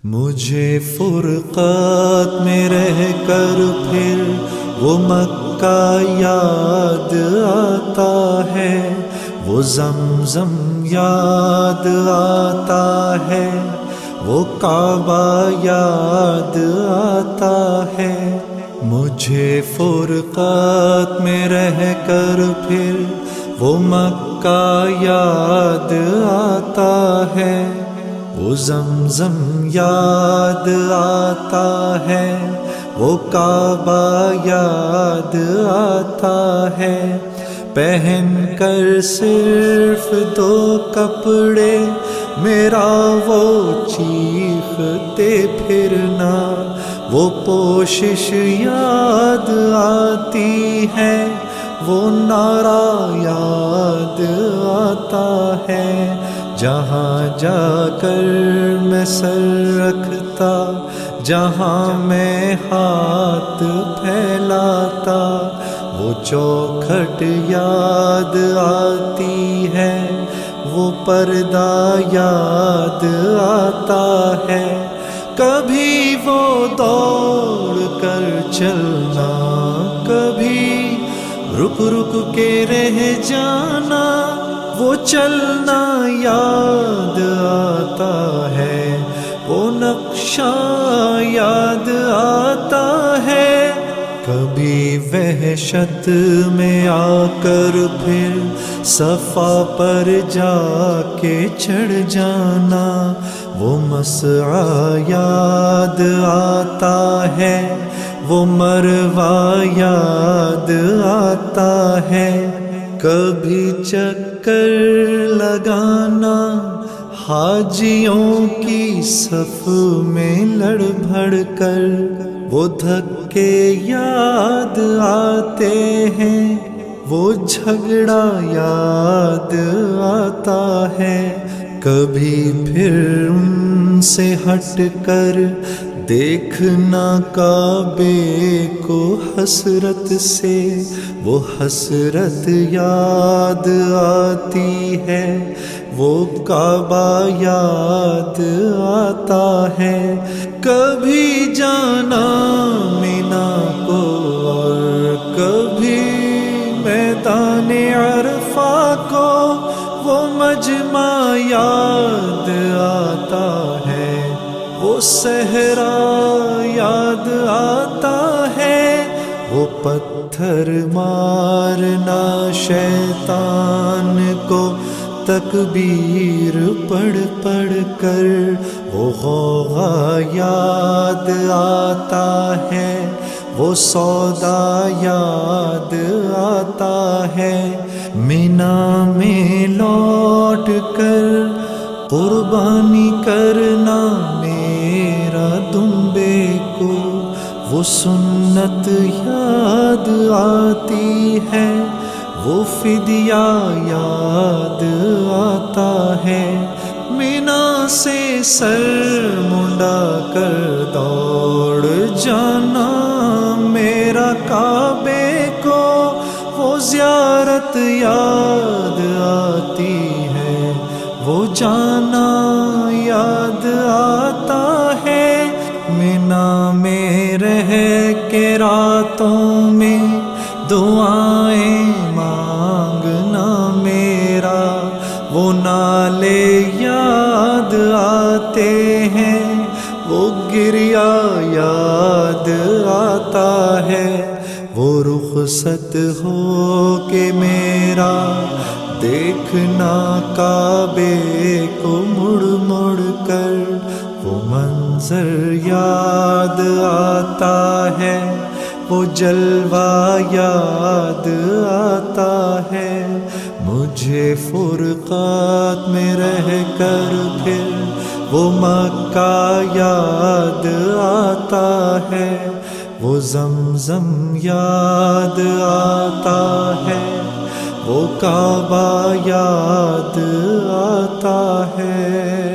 مجھے فرقت میں رہ کر پھر وہ مکہ یاد آتا ہے، وہ زمزم یاد آتا ہے، وہ کعبہ یاد آتا ہے۔ مجھے فرقت میں رہ کر پھر وہ مکہ یاد آتا ہے، وہ زمزم یاد آتا ہے، وہ کعبہ یاد آتا ہے۔ پہن کر صرف دو کپڑے میرا وہ چیختے پھرنا، وہ پوشش یاد آتی ہے، وہ نعرہ یاد آتا ہے۔ جہاں جا کر میں سر رکھتا، جہاں میں ہاتھ پھیلاتا، وہ چوکھٹ یاد آتی ہے، وہ پردہ یاد آتا ہے۔ کبھی وہ دوڑ کر چلنا، کبھی رک رک کے رہ جانا، وہ چلنا یاد آتا ہے، وہ نقشہ یاد آتا ہے۔ کبھی وحشت میں آ کر پھر صفا پر جا کے چڑھ جانا، وہ مسعی یاد آتا ہے، وہ مروہ یاد آتا ہے۔ کبھی چکر لگانا حاجیوں کی صف میں لڑ بھڑ کر، وہ دھکے یاد آتے ہیں، وہ جھگڑا یاد آتا ہے۔ کبھی پھر ان سے ہٹ کر دیکھنا کعبے کو حسرت سے، وہ حسرت یاد آتی ہے، وہ کعبہ یاد آتا ہے۔ کبھی جانا مینا کو اور کبھی میدان عرفہ کو، وہ مجمع یاد آتا ہے، وہ صحرا یاد آتا ہے، وہ پتھر مارنا شیطان کو تکبیر پڑھ پڑھ کر، وہ غوغا یاد آتا ہے، وہ سودا یاد آتا ہے۔ مینا میں لوٹ کر قربانی کرنا میرا دمبے کو، وہ سنت یاد آتی ہے، وہ فدیہ یاد آتا ہے۔ مینا سے سر منڈا کر دوڑ جانا میرا کعبے کو، وہ زیارت یاد آتی ہے، وہ جانا یاد آتا ہے۔ مینا میں رہ کے راتوں میں دعائیں مانگنا میرا، وہ نالے یاد آتے ہیں، وہ گریا یاد آتا ہے۔ وہ رخصت ہو کے میرا دیکھنا کعبے کو مڑ مڑ کر، وہ منظر یاد آتا ہے، وہ جلوہ یاد آتا ہے۔ مجھے فرقت میں رہ کر پھر وہ مکہ یاد آتا ہے، وہ زمزم یاد آتا ہے، وہ کعبہ یاد آتا ہے۔